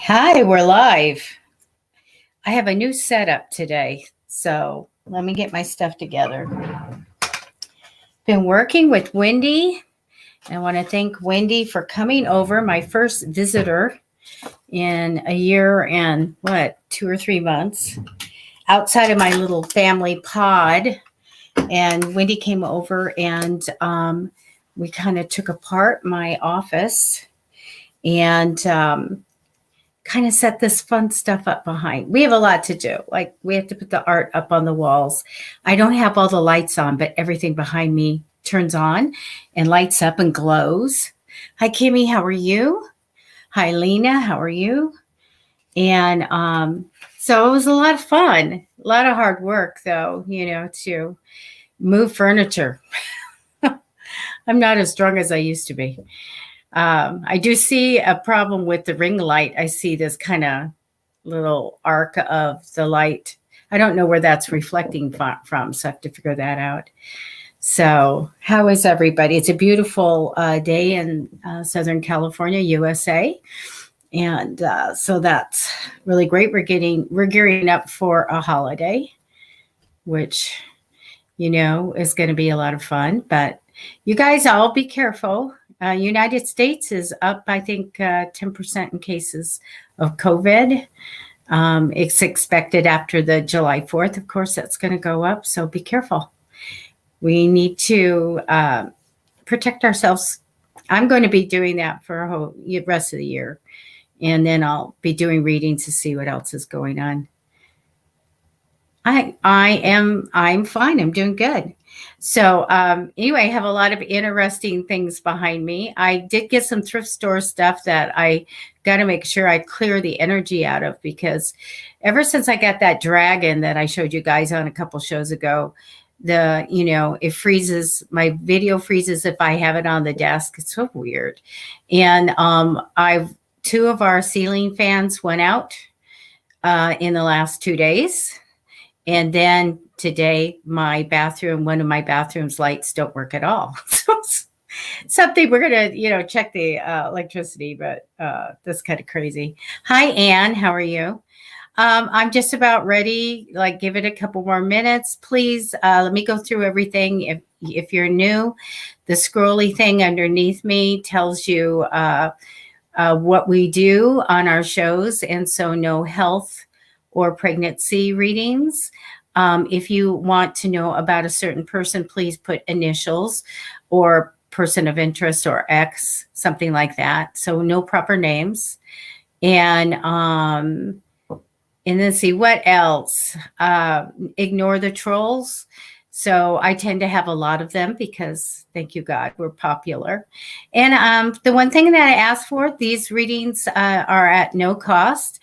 Hi, we're live. I have a new setup today, so let me get my stuff together. Been working with Wendy. I want to thank Wendy for coming over, my first visitor in a year and 2 or 3 months, outside of my little family pod. And Wendy came over and we kind of took apart my office and kind of set this fun stuff up behind. We have a lot to do. Like, we have to put the art up on the walls. I don't have all the lights on, but everything behind me turns on and lights up and glows. Hi, Kimmy. How are you? Hi, Lena. How are you? And so it was a lot of fun. A lot of hard work, though, to move furniture. I'm not as strong as I used to be. I do see a problem with the ring light. I see this kind of little arc of the light. I don't know where that's reflecting from, so I have to figure that out. So how is everybody? It's a beautiful day in Southern California, USA. And so that's really great. We're gearing up for a holiday, which, is going to be a lot of fun. But you guys all be careful. United States is up, I think, 10% in cases of COVID. It's expected after the July 4th. Of course, that's going to go up. So be careful. We need to protect ourselves. I'm going to be doing that for the rest of the year. And then I'll be doing readings to see what else is going on. I'm fine. I'm doing good. So anyway, I have a lot of interesting things behind me. I did get some thrift store stuff that I got to make sure I clear the energy out of, because ever since I got that dragon that I showed you guys on a couple shows ago, it freezes, my video freezes if I have it on the desk. It's so weird. And two of our ceiling fans went out in the last 2 days. And then today, one of my bathroom's lights don't work at all. So something we're going to, check the electricity, but that's kind of crazy. Hi, Ann. How are you? I'm just about ready. Give it a couple more minutes, please. Let me go through everything. If you're new, the scrolly thing underneath me tells you what we do on our shows. And so no health or pregnancy readings. If you want to know about a certain person, please put initials or person of interest or X, something like that. So no proper names. And then see what else. Ignore the trolls. So I tend to have a lot of them because, thank you God, we're popular. And the one thing that I ask for, these readings are at no cost.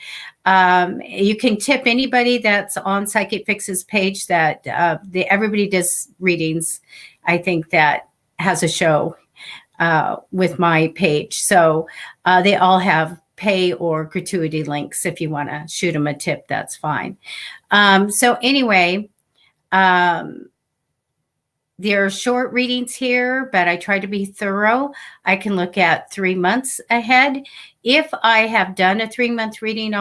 You can tip anybody that's on Psychicfixes page that everybody does readings. I think that has a show with my page. So they all have pay or gratuity links. If you want to shoot them a tip, that's fine. So anyway, there are short readings here, but I try to be thorough. I can look at 3 months ahead. If I have done a 3-month reading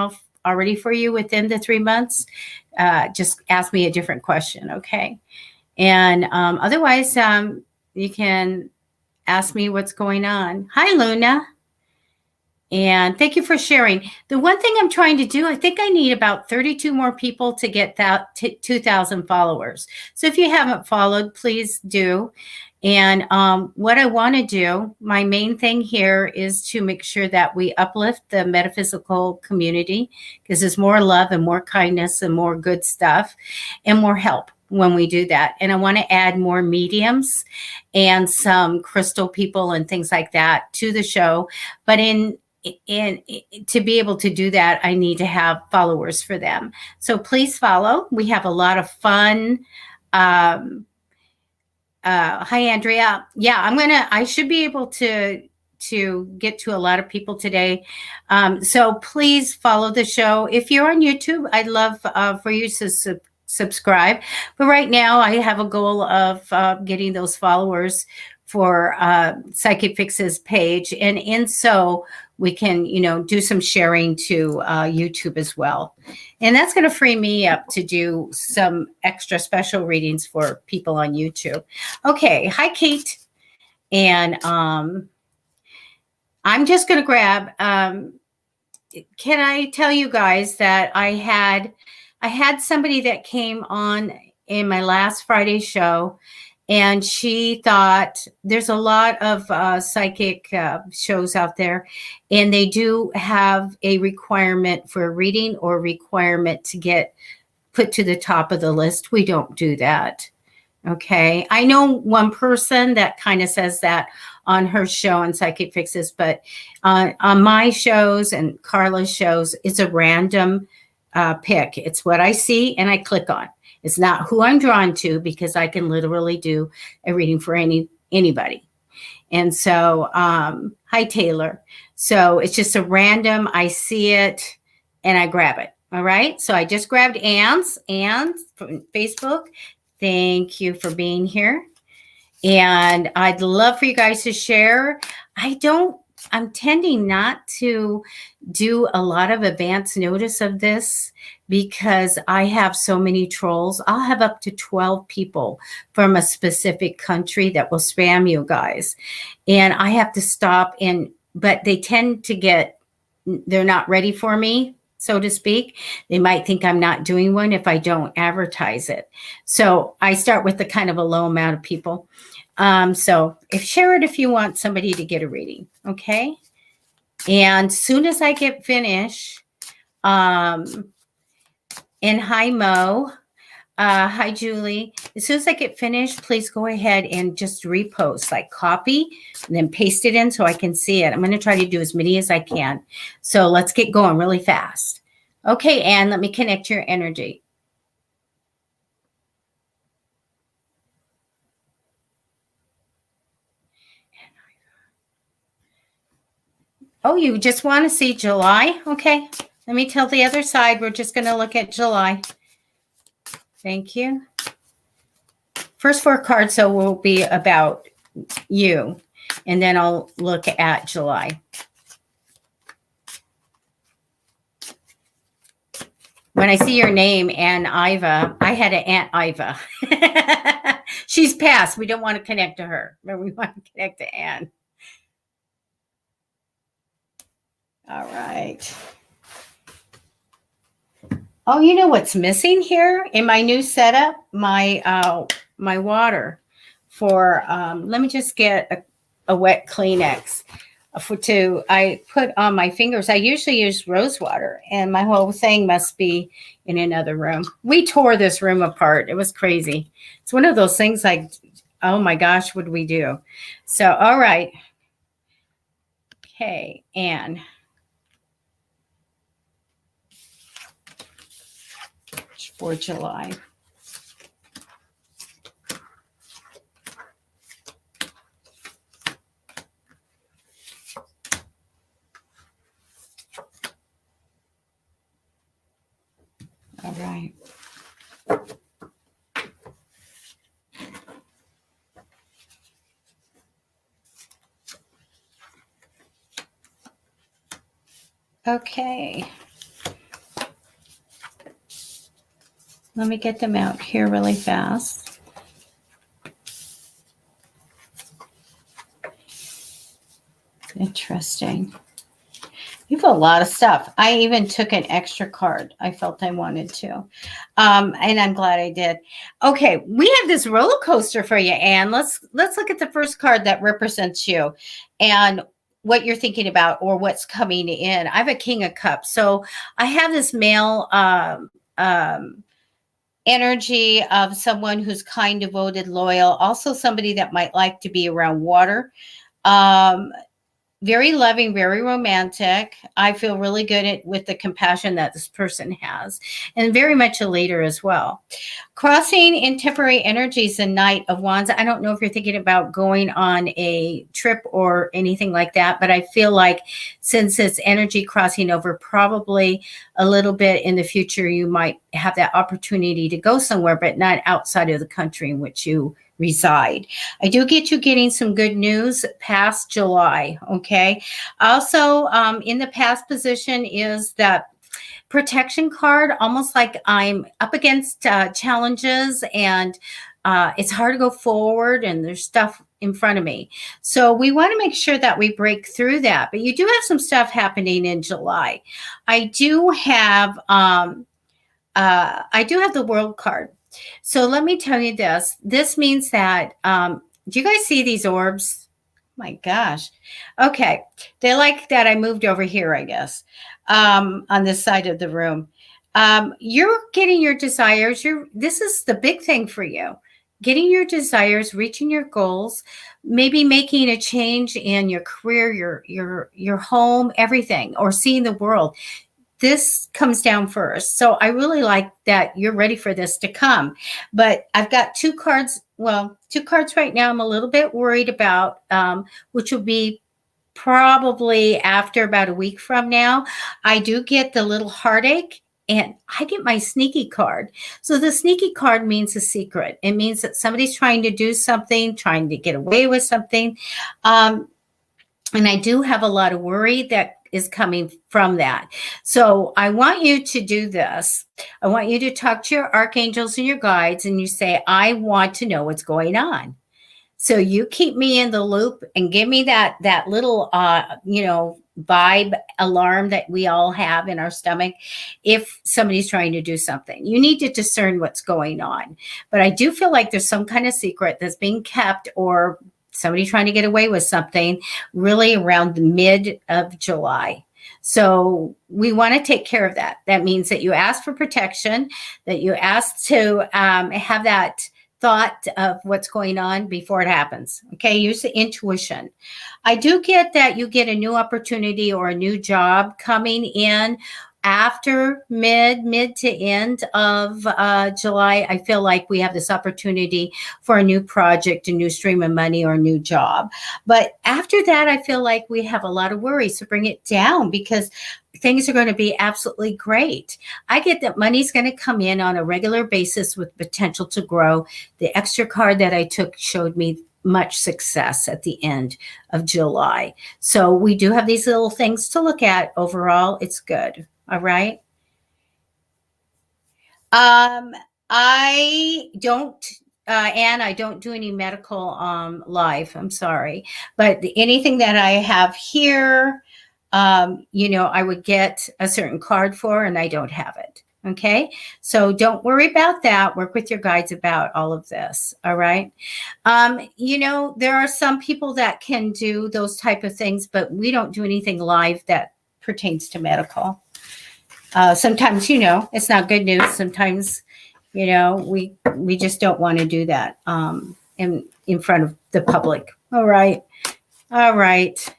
already for you within the 3 months, just ask me a different question, okay? And otherwise, you can ask me what's going on. Hi, Luna. And thank you for sharing. The one thing I'm trying to do, I think I need about 32 more people to get that 2,000 followers. So if you haven't followed, please do. And what I want to do, my main thing here is to make sure that we uplift the metaphysical community, because there's more love and more kindness and more good stuff and more help when we do that. And I want to add more mediums and some crystal people and things like that to the show. But to be able to do that, I need to have followers for them. So please follow. We have a lot of fun. Hi, Andrea. Yeah, I should be able to get to a lot of people today. So please follow the show. If you're on YouTube, I'd love for you to subscribe. But right now I have a goal of getting those followers for Psychicfixes page. And in so we can, do some sharing to YouTube as well. And that's going to free me up to do some extra special readings for people on YouTube. Okay. Hi, Kate. And I'm just going to grab, can I tell you guys that I had somebody that came on in my last Friday show, and she thought there's a lot of psychic shows out there, and they do have a requirement for a reading or requirement to get put to the top of the list. We don't do that. Okay. I know one person that kind of says that on her show on Psychicfixes, but on my shows and CARLA's shows, it's a random pick. It's what I see and I click on. It's not who I'm drawn to, because I can literally do a reading for anybody. And so, hi, Taylor. So it's just a random, I see it and I grab it. All right. So I just grabbed Ann's from Facebook. Thank you for being here. And I'd love for you guys to share. I'm tending not to do a lot of advance notice of this because I have so many trolls. I'll have up to 12 people from a specific country that will spam you guys. And I have to stop but they tend to they're not ready for me, so to speak. They might think I'm not doing one if I don't advertise it. So I start with the kind of a low amount of people. So share it if you want somebody to get a reading. Okay. And soon as I get finished, and hi, Mo. Hi, Julie. As soon as I get finished, please go ahead and just repost, like copy and then paste it in so I can see it. I'm going to try to do as many as I can. So let's get going really fast. Okay, Anne, let me connect your energy. Oh, you just want to see July? Okay. Let me tell the other side. We're just going to look at July. Thank you. First 4 cards, so will be about you. And then I'll look at July. When I see your name, Ann Iva, I had an Aunt Iva. She's passed. We don't want to connect to her, but we want to connect to Ann. All right. Oh, you know what's missing here in my new setup? My my water for, let me just get a wet Kleenex I put on my fingers. I usually use rose water, and my whole thing must be in another room. We tore this room apart. It was crazy. It's one of those things like, oh my gosh, what do we do? So, all right. Okay, Anne. For July. All right. Okay. Let me get them out here really fast. Interesting. You have a lot of stuff. I even took an extra card. I felt I wanted to. And I'm glad I did. Okay, we have this roller coaster for you, Anne. Let's look at the first card that represents you and what you're thinking about or what's coming in. I have a King of Cups. So I have this male energy of someone who's kind, devoted, loyal. Also somebody that might like to be around water. Very loving, very romantic. I feel really good with the compassion that this person has, and very much a leader as well. Crossing in temporary energies, the Knight of Wands. I don't know if you're thinking about going on a trip or anything like that, but I feel like since it's energy crossing over, probably a little bit in the future, you might have that opportunity to go somewhere, but not outside of the country in which you reside. I do get you getting some good news past July, okay? Also, in the past position is that protection card, almost like I'm up against challenges and it's hard to go forward and there's stuff in front of me. So we want to make sure that we break through that. But you do have some stuff happening in July. I do have the World card. So let me tell you this. This means that, do you guys see these orbs? My gosh. Okay. They like that I moved over here, I guess, on this side of the room. You're getting your desires. This is the big thing for you. Getting your desires, reaching your goals, maybe making a change in your career, your home, everything, or seeing the world. This comes down first. So I really like that you're ready for this to come. But I've got two cards. Well, two cards right now I'm a little bit worried about, which will be probably after about a week from now. I do get the little heartache and I get my sneaky card. So the sneaky card means a secret. It means that somebody's trying to do something, trying to get away with something. And I do have a lot of worry that is coming from that. So I want you to do this. I want you to talk to your archangels and your guides and you say, I want to know what's going on. So you keep me in the loop and give me that little, vibe alarm that we all have in our stomach if somebody's trying to do something. You need to discern what's going on. But I do feel like there's some kind of secret that's being kept or somebody trying to get away with something really around the mid of July. So we want to take care of that. That means that you ask for protection, that you ask to have that thought of what's going on before it happens. Okay, use the intuition. I do get that you get a new opportunity or a new job coming in after mid to end of July. I feel like we have this opportunity for a new project, a new stream of money, or a new job. But after that, I feel like we have a lot of worries. So bring it down because things are going to be absolutely great. I get that money's going to come in on a regular basis with potential to grow. The extra card that I took showed me much success at the end of July. So we do have these little things to look at. Overall, it's good. All right. I don't, Ann, I don't do any medical live. I'm sorry. But anything that I have here, I would get a certain card for, and I don't have it. Okay. So don't worry about that. Work with your guides about all of this. All right. There are some people that can do those type of things, but we don't do anything live that pertains to medical. Sometimes, it's not good news. Sometimes, we just don't want to do that in front of the public. All right. All right.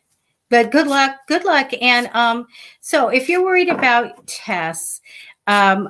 But good luck. Good luck. And so if you're worried about tests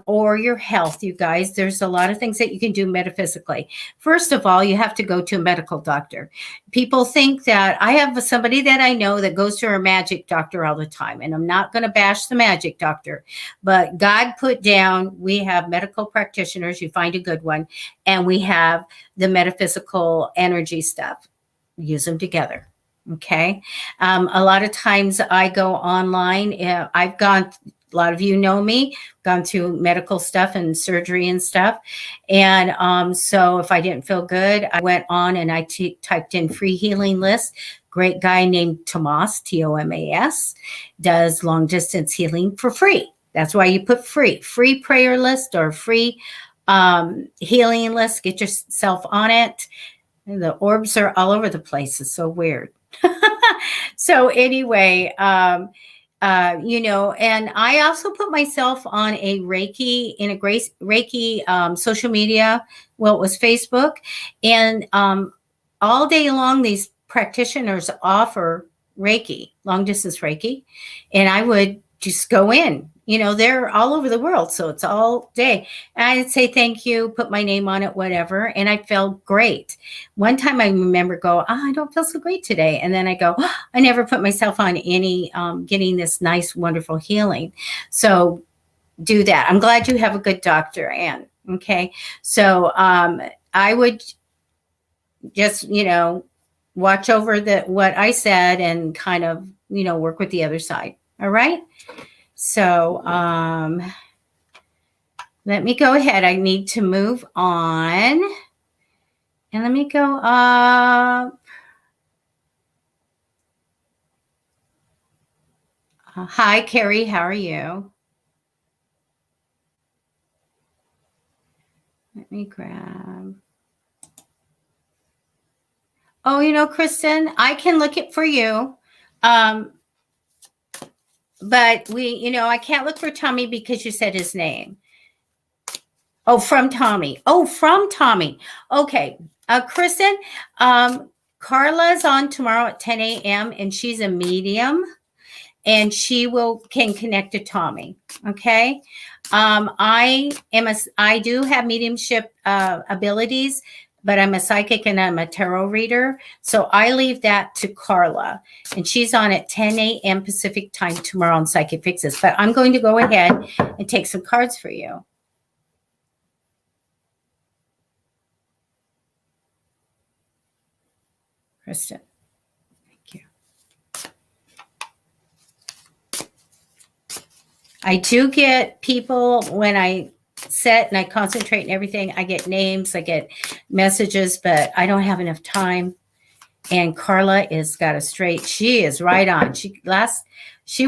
or your health, you guys, there's a lot of things that you can do metaphysically. First of all, you have to go to a medical doctor. People think that I have somebody that I know that goes to a magic doctor all the time. And I'm not going to bash the magic doctor, but God put down, we have medical practitioners. You find a good one. And we have the metaphysical energy stuff. Use them together. Okay. A lot of times I go online. I've gone, a lot of you know me, gone through medical stuff and surgery and stuff. And so if I didn't feel good, I went on and I typed in free healing list. Great guy named Tomas, Tomas, does long distance healing for free. That's why you put free prayer list or free healing list. Get yourself on it. And the orbs are all over the place. It's so weird. So anyway, and I also put myself on a Reiki social media. Well, it was Facebook. And all day long, these practitioners offer Reiki, long distance Reiki. And I would just go in. They're all over the world. So it's all day. And I'd say, thank you, put my name on it, whatever. And I felt great. One time I remember I don't feel so great today. And then I go, I never put myself on any, getting this nice, wonderful healing. So do that. I'm glad you have a good doctor, Ann. Okay. So I would just, watch over what I said and kind of, work with the other side. All right. So, let me go ahead. I need to move on. And let me go up. Hi, Carrie. How are you? Let me grab. Oh, Kristen, I can look it for you. But I can't look for Tommy because you said his name. Oh, from Tommy. Okay. Kristen, Carla's on tomorrow at 10 a.m. and she's a medium and she can connect to Tommy. Okay. I do have mediumship abilities, but I'm a psychic and I'm a tarot reader. So I leave that to Carla and she's on at 10 a.m. Pacific time tomorrow on Psychicfixes. But I'm going to go ahead and take some cards for you. Kristen, thank you. I do get people when I set and I concentrate and everything. I get names, I get messages, but I don't have enough time. And Carla is got a straight. She is right on. She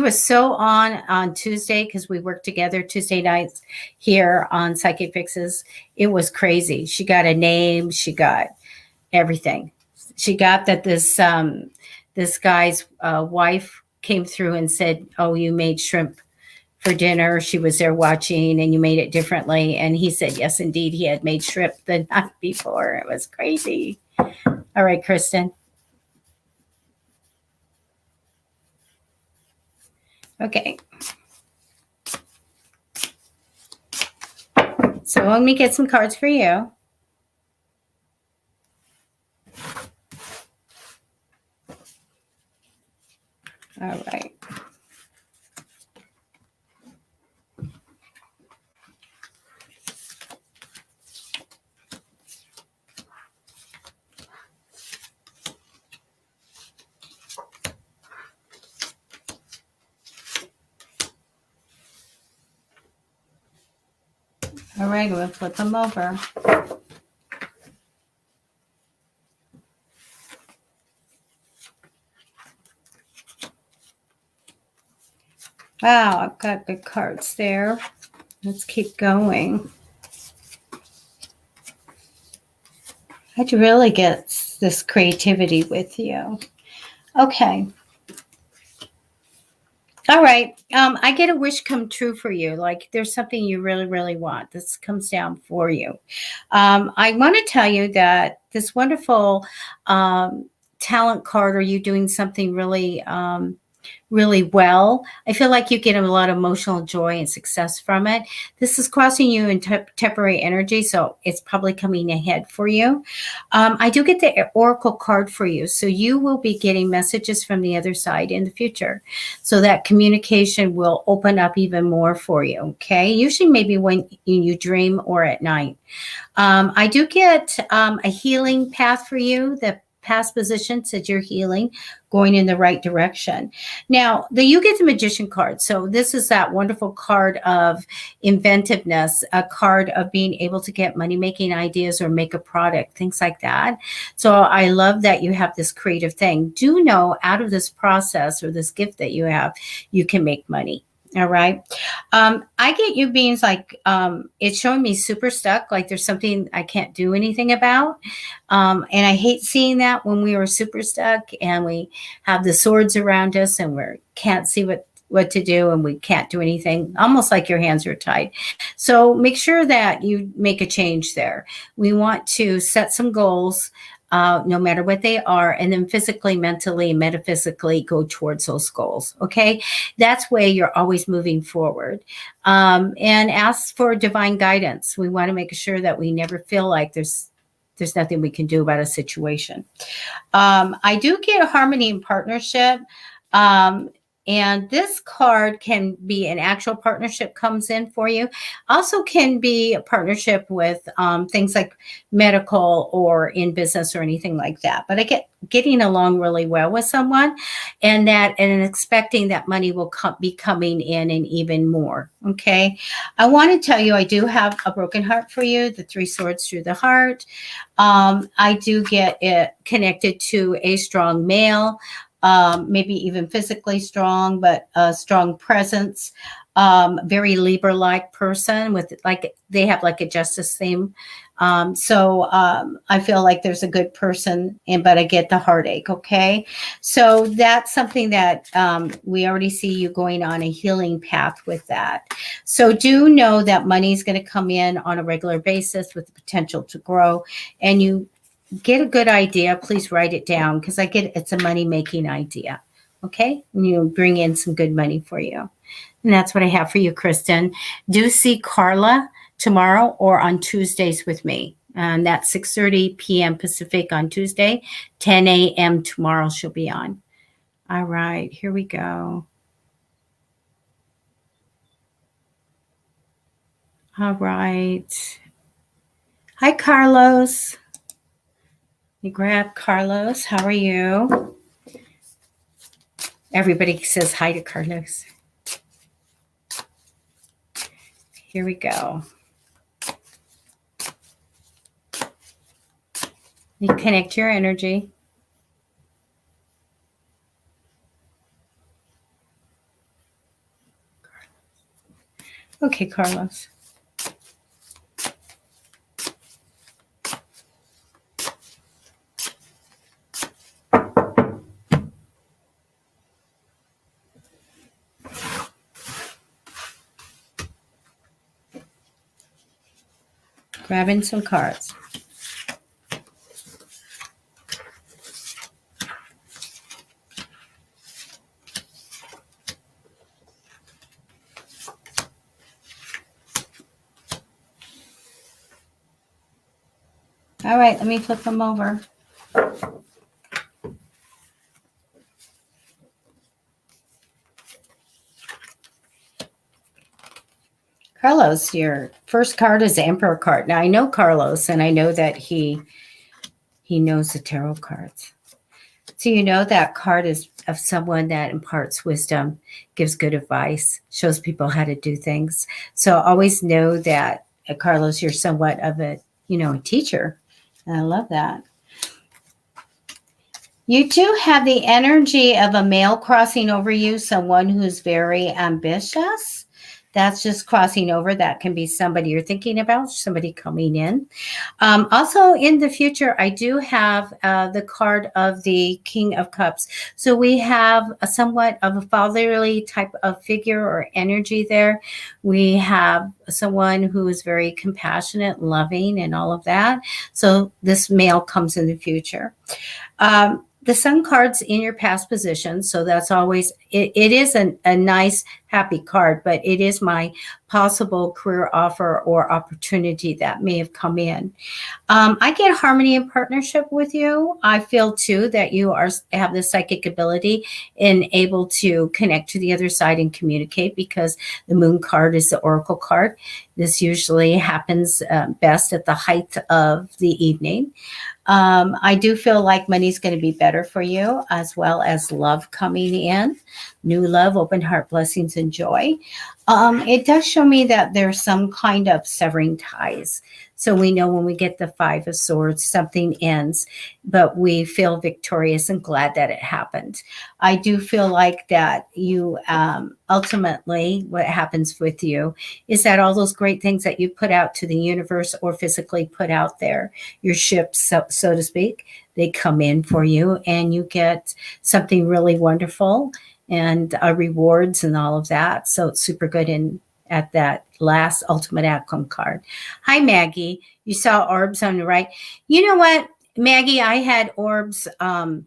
was so on Tuesday because we worked together Tuesday nights here on Psychicfixes. It was crazy. She got a name. She got everything. She got that this guy's wife came through and said, "Oh, you made shrimp for dinner." She was there watching and you made it differently. And he said, yes, indeed, he had made shrimp the night before. It was crazy. All right, Kristen. Okay. So let me get some cards for you. All right. All right, we'll flip them over. Wow, I've got good cards there. Let's keep going. How'd you really get this creativity with you? Okay. All right. I get a wish come true for you. Like there's something you really, really want. This comes down for you. I want to tell you that this wonderful talent card, or you doing something really, really well. I feel like you get a lot of emotional joy and success from it. This is crossing you in temporary energy, so it's probably coming ahead for you. I do get the Oracle card for you, so you will be getting messages from the other side in the future. So that communication will open up even more for you, okay? Usually maybe when you dream or at night. I do get a healing path for you. The past position says you're healing, going in the right direction. Now, you get the Magician card. So this is that wonderful card of inventiveness, a card of being able to get money-making ideas or make a product, things like that. So I love that you have this creative thing. Do know out of this process or this gift that you have, you can make money. All right. I get you being like, it's showing me super stuck, like there's something I can't do anything about. And I hate seeing that when we were super stuck and we have the swords around us and we can't see what to do and we can't do anything, almost like your hands are tied. So make sure that you make a change there. We want to set some goals, no matter what they are, and then physically, mentally, metaphysically go towards those goals. Okay, that's way you're always moving forward. And ask for divine guidance. We want to make sure that we never feel like there's nothing we can do about a situation. I do get a harmony and partnership. And this card can be an actual partnership comes in for you. Also can be a partnership with things like medical or in business or anything like that. But I get getting along really well with someone and expecting that money will be coming in and even more. Okay. I want to tell you, I do have a broken heart for you, the 3 swords through the heart. I do get it connected to a strong male, maybe even physically strong, but a strong presence, very Libra-like person with like, they have like a justice theme. So I feel like there's a good person, but I get the heartache. Okay. So that's something that we already see you going on a healing path with that. So do know that money is going to come in on a regular basis with the potential to grow, and you get a good idea. Please write it down because I get it's a money making idea. Okay. And you bring in some good money for you. And that's what I have for you, Kristen. Do see Carla tomorrow or on Tuesdays with me. And that's 6:30 p.m. Pacific on Tuesday, 10 a.m. tomorrow she'll be on. All right, here we go. All right. Hi, Carlos. You grab Carlos. How are you? Everybody says hi to Carlos. Here we go. You connect your energy. Okay, Carlos. Grabbing some cards. All right, let me flip them over. Carlos, your first card is the Emperor card. Now, I know Carlos, and I know that he knows the tarot cards. So you know that card is of someone that imparts wisdom, gives good advice, shows people how to do things. So always know that, Carlos, you're somewhat of a, a teacher. And I love that. You do have the energy of a male crossing over you, someone who's very ambitious. That's just crossing over. That can be somebody you're thinking about, somebody coming in. Also, in the future, I do have the card of the King of Cups. So we have a somewhat of a fatherly type of figure or energy there. We have someone who is very compassionate, loving, and all of that. So this male comes in the future. The Sun card's in your past position, so that's always, it is a nice, happy card, but it is my possible career offer or opportunity that may have come in. I get harmony and partnership with you. I feel, too, that you have this psychic ability and able to connect to the other side and communicate because the Moon card is the Oracle card. This usually happens best at the height of the evening. I do feel like money's going to be better for you, as well as love coming in, new love, open heart, blessings, and joy. It does show me that there's some kind of severing ties. So we know when we get the 5 of Swords, something ends, but we feel victorious and glad that it happened. I do feel like that you ultimately, what happens with you is that all those great things that you put out to the universe or physically put out there, your ships, so to speak, they come in for you and you get something really wonderful and rewards and all of that. So it's super good at that last ultimate outcome card. Hi, Maggie. You saw orbs on the right. You know what, Maggie? I had orbs. I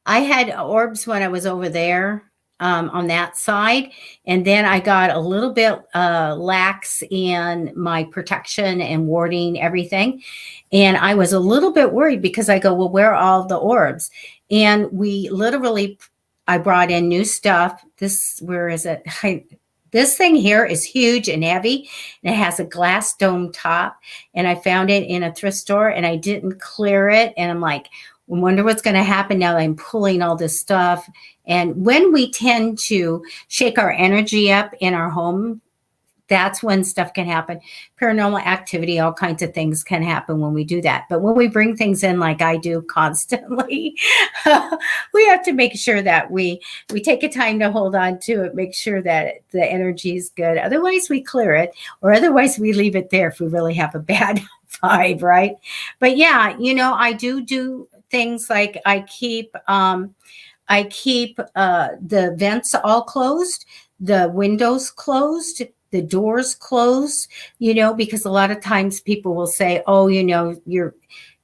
had orbs when I was over there on that side. And then I got a little bit lax in my protection and warding everything. And I was a little bit worried because I go, well, where are all the orbs? And we literally I brought in new stuff. Where is it? This thing here is huge and heavy, and it has a glass dome top, and I found it in a thrift store, and I didn't clear it, and I'm like, I wonder what's going to happen now that I'm pulling all this stuff. And when we tend to shake our energy up in our home, that's when stuff can happen. Paranormal activity, all kinds of things can happen when we do that. But when we bring things in like I do constantly, we have to make sure that we take a time to hold on to it, make sure that the energy is good. Otherwise, we clear it, or otherwise we leave it there if we really have a bad vibe, right? But yeah, I do things like I keep the vents all closed, the windows closed, the doors closed, because a lot of times people will say, oh, you're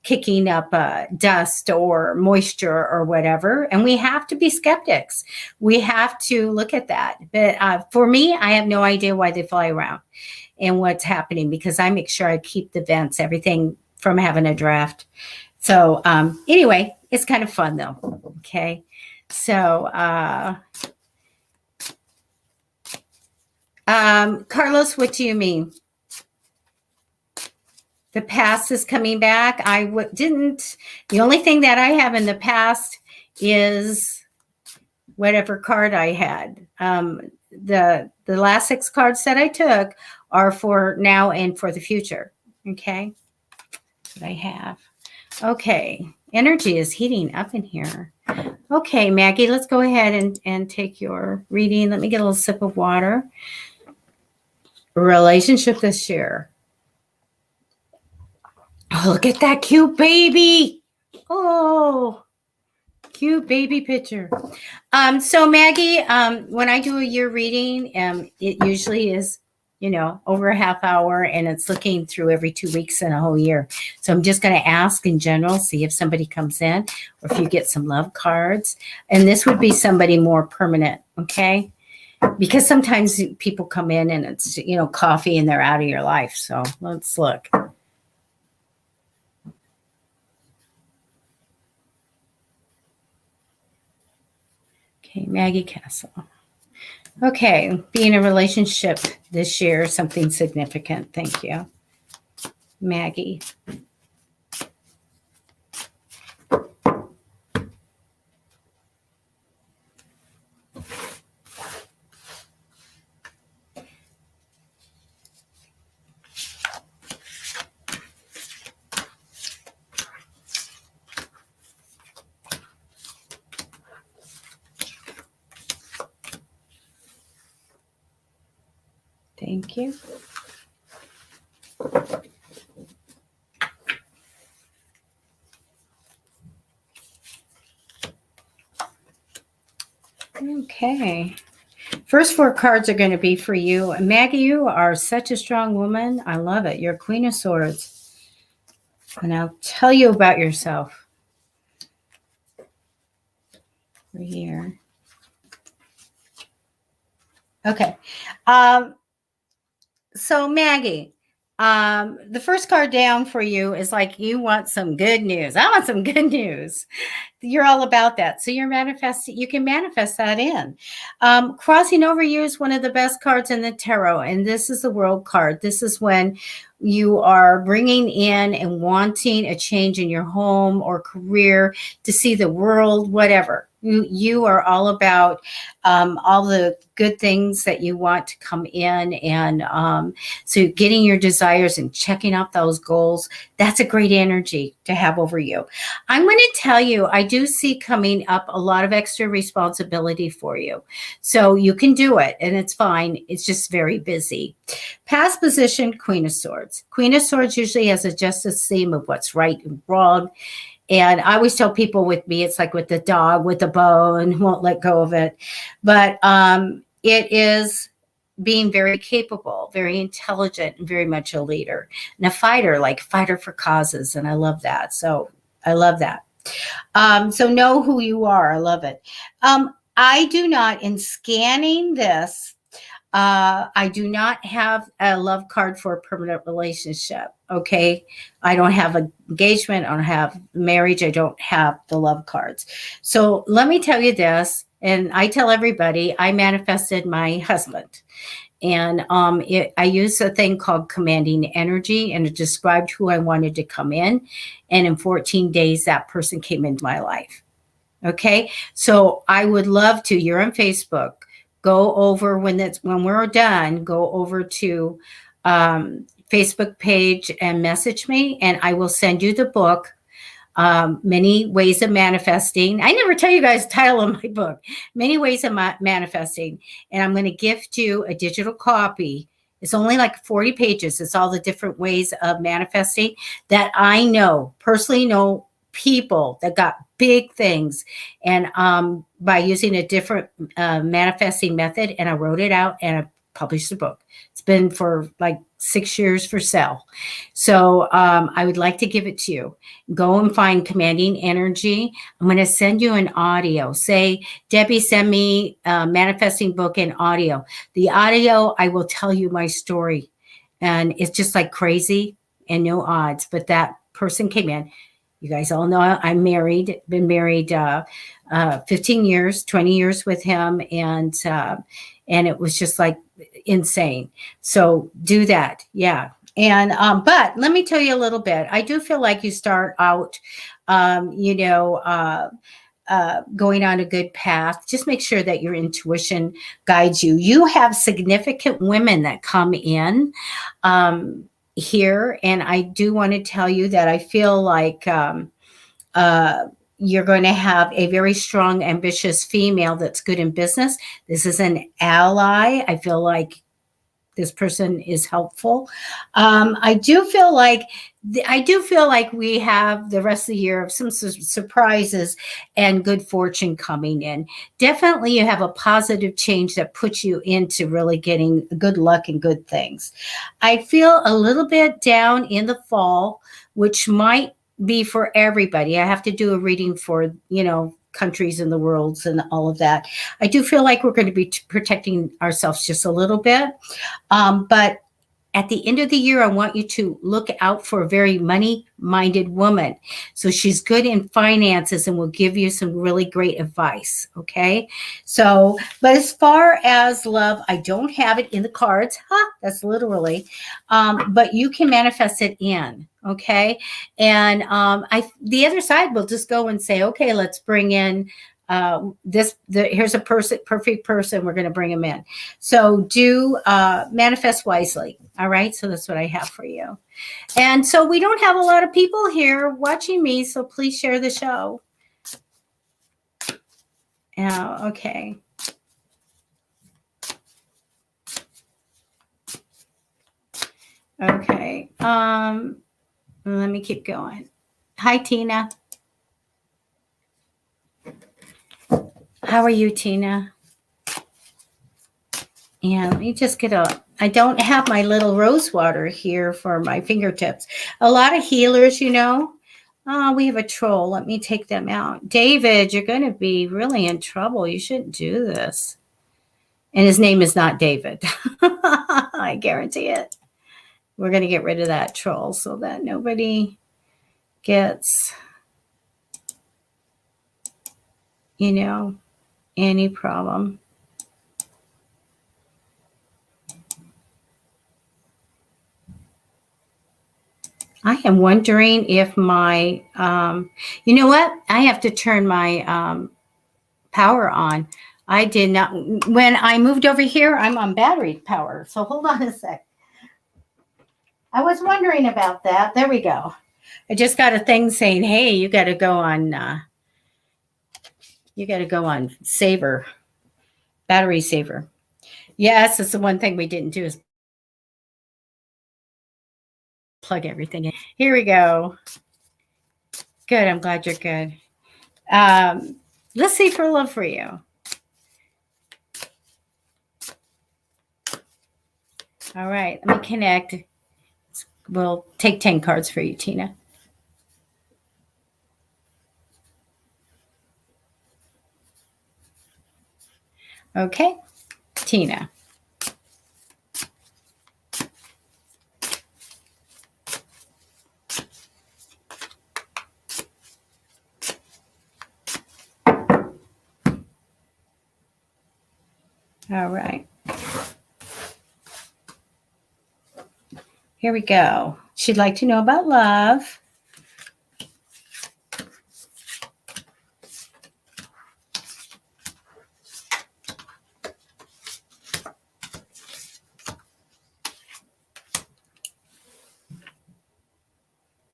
kicking up dust or moisture or whatever. And we have to be skeptics. We have to look at that. But for me, I have no idea why they fly around and what's happening, because I make sure I keep the vents, everything from having a draft. So anyway, it's kind of fun though. Okay. So, Carlos, what do you mean? The past is coming back. The only thing that I have in the past is whatever card I had. The last 6 cards that I took are for now and for the future. Okay. That's what I have. Okay. Energy is heating up in here. Okay, Maggie, let's go ahead and take your reading. Let me get a little sip of water. Relationship this year. Oh, look at that cute baby. Oh, cute baby picture. So Maggie, when I do a year reading, it usually is, over a half hour, and it's looking through every 2 weeks in a whole year. So I'm just going to ask in general, see if somebody comes in or if you get some love cards. And this would be somebody more permanent, okay? Because sometimes people come in and it's, coffee and they're out of your life. So let's look. Okay, Maggie Castle. Okay, be in a relationship this year, something significant. Thank you, Maggie. Thank you. Okay. First 4 cards are going to be for you. Maggie, you are such a strong woman. I love it. You're Queen of Swords. And I'll tell you about yourself. Over here. Okay. So Maggie, the first card down for you is like, you want some good news. I want some good news. You're all about that. So you're manifesting, you can manifest that in. Crossing over you is one of the best cards in the tarot. And this is the World card. This is when you are bringing in and wanting a change in your home or career, to see the world, whatever. You are all about all the good things that you want to come in. And so getting your desires and checking out those goals, that's a great energy to have over you. I'm going to tell you, I do see coming up a lot of extra responsibility for you. So you can do it and it's fine. It's just very busy. Past position, Queen of Swords. Queen of Swords usually has a justice theme of what's right and wrong. And I always tell people with me, it's like with the dog with the bone, won't let go of it. But it is being very capable, very intelligent, and very much a leader. And a fighter, like fighter for causes. And I love that. So I love that. So know who you are. I love it. I do not, in scanning this, I do not have a love card for a permanent relationship. Okay. I don't have engagement. I don't have marriage. I don't have the love cards. So let me tell you this. And I tell everybody I manifested my husband. And I used a thing called commanding energy, and it described who I wanted to come in. And in 14 days, that person came into my life. Okay. So I would love to, you're on Facebook, go over when we're done, go over to Facebook page and message me, and I will send you the book. Many Ways of Manifesting. I never tell you guys the title of my book, Many Ways of Manifesting. And I'm going to gift you a digital copy. It's only like 40 pages. It's all the different ways of manifesting that I personally know people that got big things. And by using a different manifesting method, and I wrote it out and I published the book. It's been for like 6 years for sale. So I would like to give it to you. Go and find Commanding Energy. I'm going to send you an audio. Say, Debbie, send me a manifesting book in audio. The audio, I will tell you my story. And it's just like crazy and no odds. But that person came in. You guys all know I'm married, been married 15 years, 20 years with him. And it was just like insane. So do that. Yeah. And, but let me tell you a little bit. I do feel like you start out, going on a good path. Just make sure that your intuition guides you. You have significant women that come in, here. And I do want to tell you that I feel like, you're going to have a very strong, ambitious female that's good in business. This is an ally. I feel like this person is helpful. I do feel like we have the rest of the year of some surprises and good fortune coming in. Definitely, you have a positive change that puts you into really getting good luck and good things. I feel a little bit down in the fall, which might be for everybody. I have to do a reading for, countries in the world and all of that. I do feel like we're going to be protecting ourselves just a little bit. But at the end of the year, I want you to look out for a very money-minded woman. So she's good in finances and will give you some really great advice. Okay. So, but as far as love, I don't have it in the cards. That's literally, but you can manifest it in. Okay. And the other side will just go and say, okay, let's bring in here's a perfect person. We're going to bring him in. So do manifest wisely. All right. So that's what I have for you. And so we don't have a lot of people here watching me. So please share the show. Okay. Okay. Let me keep going. Hi, Tina. How are you, Tina? And let me just I don't have my little rose water here for my fingertips. A lot of healers, we have a troll. Let me take them out. David, you're going to be really in trouble. You shouldn't do this. And his name is not David. I guarantee it. We're going to get rid of that troll so that nobody gets, any problem. I am wondering if my, you know what? I have to turn my power on. I did not, when I moved over here, I'm on battery power. So hold on a sec. I was wondering about that. There we go. I just got a thing saying, hey, you got to go on saver, battery saver. Yes, it's the one thing we didn't do is plug everything in. Here we go. Good. I'm glad you're good. Let's see for love for you. All right. Let me connect. We'll take 10 cards for you, Tina. Okay. Tina. All right. Here we go. She'd like to know about love.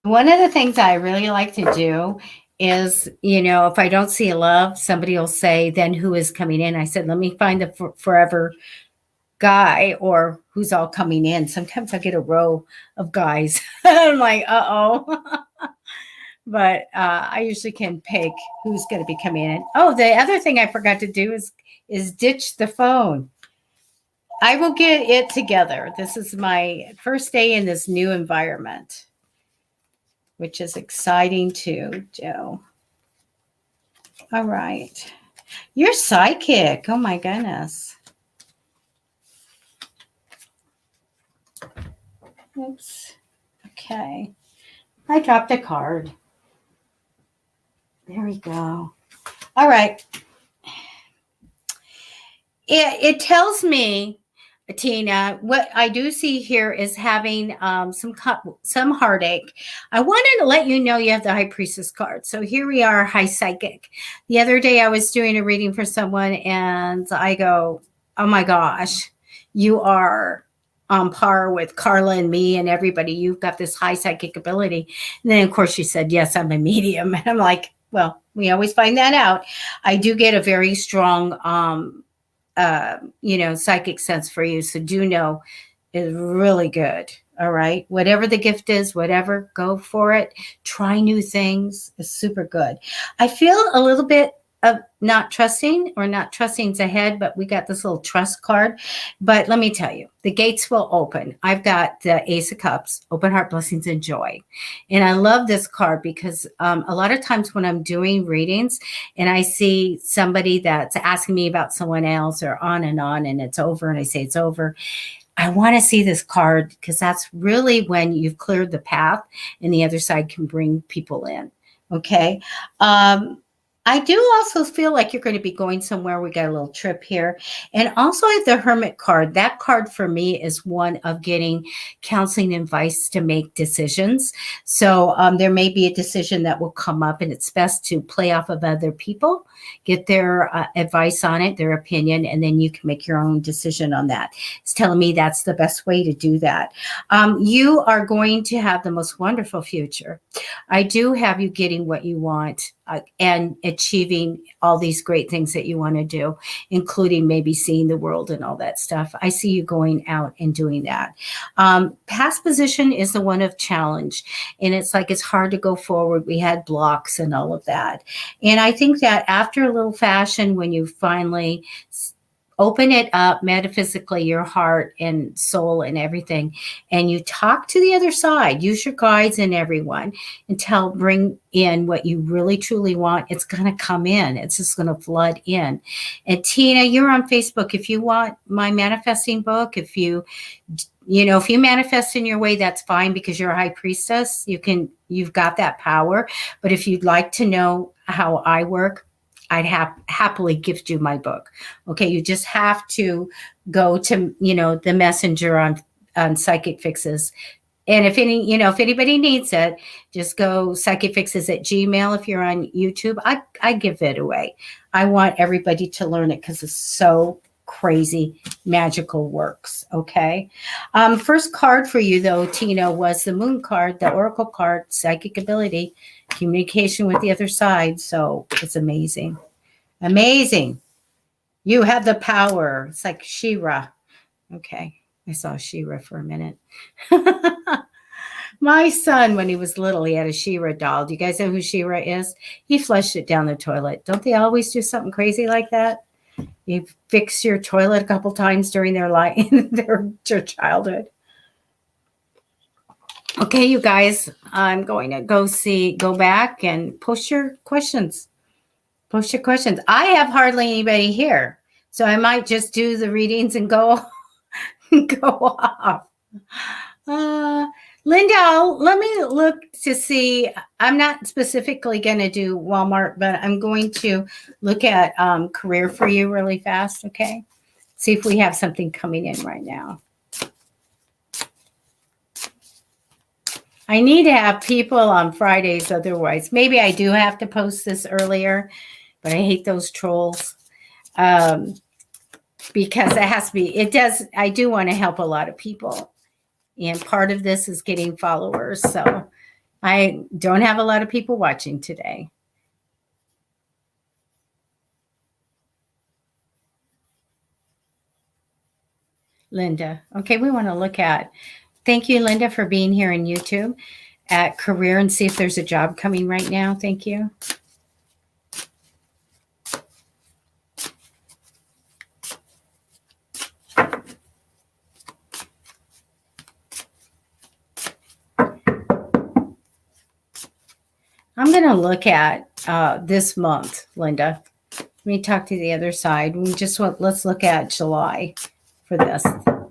One of the things I really like to do is, if I don't see a love, somebody will say, then who is coming in? I said, let me find the forever guy or who's all coming in. Sometimes I get a row of guys. I'm like, uh-oh. But I usually can pick who's going to be coming in. Oh, the other thing I forgot to do is ditch the phone. I will get it together. This is my first day in this new environment, which is exciting too, Joe. All right. You're psychic. Oh, my goodness. Oops. Okay. I dropped a card. There we go. All right. It tells me, Tina, what I do see here is having some heartache. I wanted to let you know you have the High Priestess card. So here we are, High Psychic. The other day I was doing a reading for someone and I go, oh my gosh, you are on par with CARLA and me and everybody. You've got this high psychic ability. And then, of course, she said, yes, I'm a medium. And I'm like, well, we always find that out. I do get a very strong psychic sense for you. So do know is really good. All right. Whatever the gift is, whatever, go for it. Try new things. It's super good. I feel a little bit of not trusting's ahead, but we got this little trust card. But let me tell you, the gates will open. I've got the Ace of Cups, open heart, blessings, and joy. And I love this card because a lot of times when I'm doing readings and I see somebody that's asking me about someone else or on, and it's over, and I say it's over, I want to see this card because that's really when you've cleared the path and the other side can bring people in. Okay. I do also feel like you're going to be going somewhere. We got a little trip here. And also I have the Hermit card. That card for me is one of getting counseling advice to make decisions. So there may be a decision that will come up and it's best to play off of other people, get their advice on it, their opinion, and then you can make your own decision on that. It's telling me that's the best way to do that. You are going to have the most wonderful future. I do have you getting what you want and achieving all these great things that you want to do, including maybe seeing the world and all that stuff. I see you going out and doing that. Past position is the one of challenge. And it's like it's hard to go forward. We had blocks and all of that. And I think that after a little fashion, when you finally open it up metaphysically, your heart and soul and everything, and you talk to the other side, use your guides and everyone, bring in what you really truly want. It's going to come in. It's just going to flood in. And Tina, you're on Facebook. If you want my manifesting book, if you manifest in your way, that's fine because you're a high priestess. You've got that power. But if you'd like to know how I work, I'd happily gift you my book. Okay, you just have to go to the messenger on Psychicfixes, and if anybody needs it, just go Psychicfixes@gmail. If you're on YouTube, I give it away. I want everybody to learn it because it's so crazy magical works. Okay, first card for you though, Tina, was the Moon card, the Oracle card, psychic ability, communication with the other side. So it's amazing. You have the power. It's like She-Ra. Okay, I saw She-Ra for a minute. My son, when he was little, he had a She-Ra doll. Do you guys know who She-Ra is? He flushed it down the toilet. Don't they always do something crazy like that? You fix your toilet a couple times during their life, their childhood. Okay, you guys, I'm going to go back and post your questions. Post your questions. I have hardly anybody here, so I might just do the readings and go off. Linda, let me look to see. I'm not specifically going to do Walmart, but I'm going to look at career for you really fast, okay? See if we have something coming in right now. I need to have people on Fridays otherwise. Maybe I do have to post this earlier, but I hate those trolls. Because it has to be, it does, I do want to help a lot of people. And part of this is getting followers. So I don't have a lot of people watching today. Linda. Okay, we want to look at, thank you, Linda, for being here in YouTube at career and see if there's a job coming right now. Thank you. I'm going to look at this month, Linda. Let me talk to the other side. Let's look at July for this,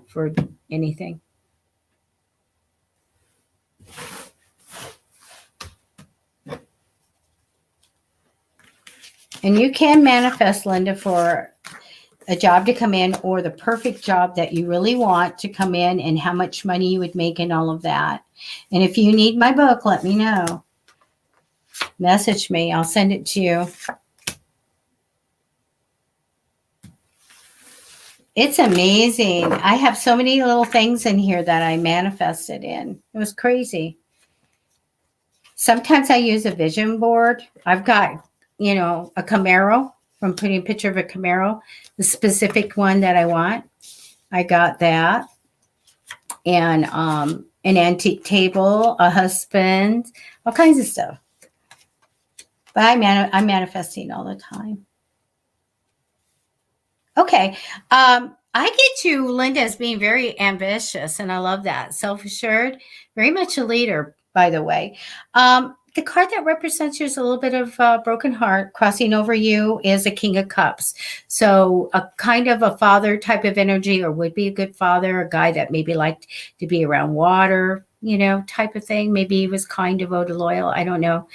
for anything. And you can manifest, Linda, for a job to come in or the perfect job that you really want to come in and how much money you would make and all of that. And if you need my book, let me know. Message me. I'll send it to you. It's amazing. I have so many little things in here that I manifested in. It was crazy. Sometimes I use a vision board. I've got, you know, a Camaro. I'm putting a picture of a Camaro, the specific one that I want. I got that. And an antique table, a husband, all kinds of stuff. But I'm manifesting all the time. Okay. I get you, Linda, as being very ambitious, and I love that. Self-assured, very much a leader, by the way. The card that represents you is a little bit of a broken heart. Crossing over you is a King of Cups. So a kind of a father type of energy, or would be a good father, a guy that maybe liked to be around water, you know, type of thing. Maybe he was kind, devoted, loyal. I don't know.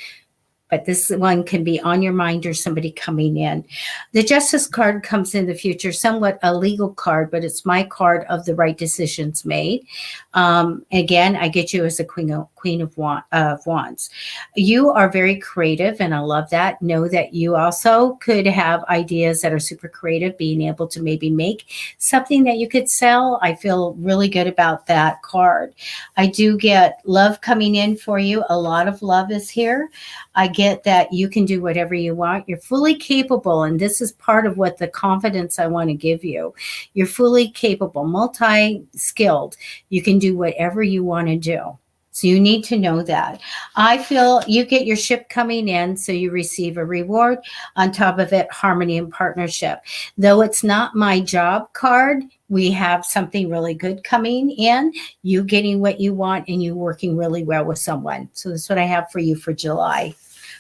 But this one can be on your mind or somebody coming in. The Justice card comes in the future, somewhat a legal card, but it's my card of the right decisions made. Again, I get you as a Queen of Wands. You are very creative, and I love that. Know that you also could have ideas that are super creative, being able to maybe make something that you could sell. I feel really good about that card. I do get love coming in for you. A lot of love is here. I get that you can do whatever you want. You're fully capable, and this is part of what the confidence I want to give you. You're fully capable, multi-skilled. You can do whatever you want to do. So you need to know that. I feel you get your ship coming in, so you receive a reward. On top of it, harmony and partnership. Though it's not my job card, we have something really good coming in. You getting what you want and you working really well with someone. So that's what I have for you for July.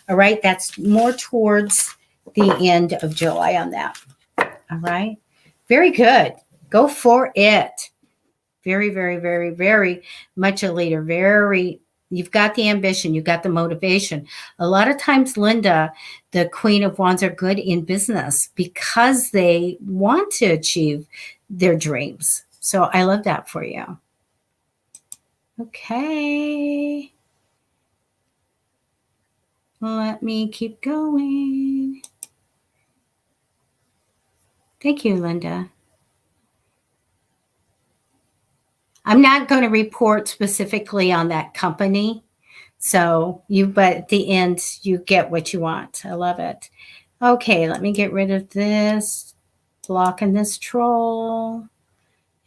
All right, that's more towards the end of July on that. All right, very good. Go for it. Very, very, very, very much a leader. You've got the ambition. You've got the motivation. A lot of times, Linda, the Queen of Wands are good in business because they want to achieve their dreams. So I love that for you. Okay. Let me keep going. Thank you, Linda. I'm not going to report specifically on that company. So but at the end, you get what you want. I love it. Okay, let me get rid of this, blocking this troll,